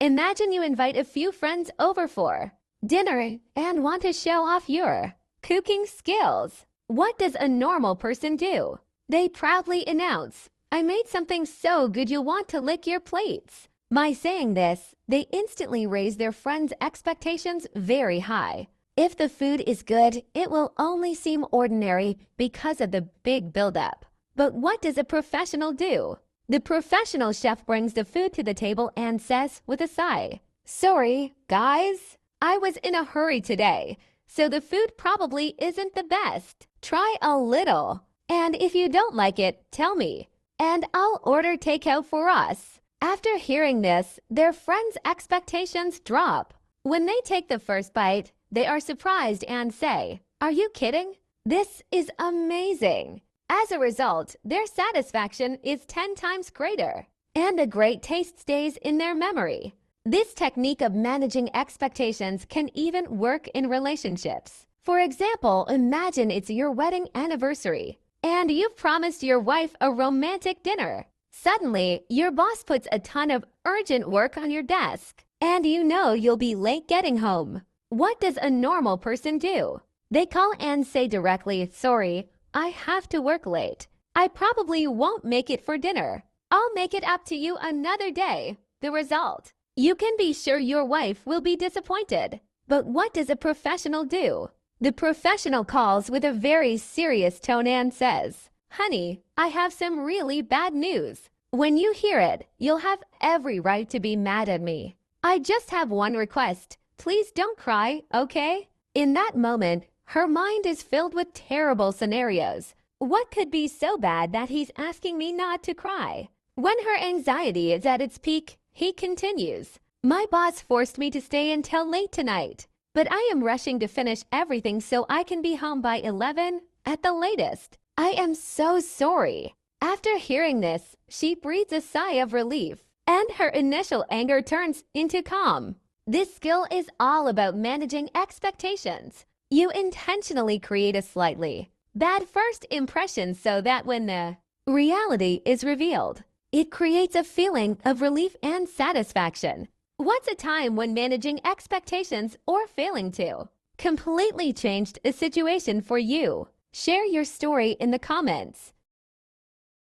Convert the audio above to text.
Imagine you invite a few friends over for dinner and want to show off your cooking skills. What does a normal person do? They proudly announce, I made something so good you'll want to lick your plates. By saying this, they instantly raise their friends' expectations very high. If the food is good, it will only seem ordinary because of the big buildup. But what does a professional do? The professional chef brings the food to the table and says with a sigh, Sorry, guys, I was in a hurry today, so the food probably isn't the best. Try a little. And if you don't like it, tell me, and I'll order takeout for us. After hearing this, their friends' expectations drop. When they take the first bite, they are surprised and say, Are you kidding? This is amazing. As a result, their satisfaction is 10 times greater, and the great taste stays in their memory. This technique of managing expectations can even work in relationships. For example, imagine it's your wedding anniversary, and you've promised your wife a romantic dinner. Suddenly, your boss puts a ton of urgent work on your desk, and you know you'll be late getting home. What does a normal person do? They call and say directly, Sorry, I have to work late. I probably won't make it for dinner. I'll make it up to you another day. The result? You can be sure your wife will be disappointed. But what does a professional do? The professional calls with a very serious tone and says, Honey, I have some really bad news. When you hear it, you'll have every right to be mad at me. I just have one request. Please don't cry, okay? In that moment, her mind is filled with terrible scenarios. What could be so bad that he's asking me not to cry? When her anxiety is at its peak, he continues, My boss forced me to stay until late tonight, but I am rushing to finish everything so I can be home by 11 at the latest. I am so sorry. After hearing this, she breathes a sigh of relief, and her initial anger turns into calm. This skill is all about managing expectations. You intentionally create a slightly bad first impression so that when the reality is revealed, it creates a feeling of relief and satisfaction. What's a time when managing expectations or failing to completely changed a situation for you? Share your story in the comments.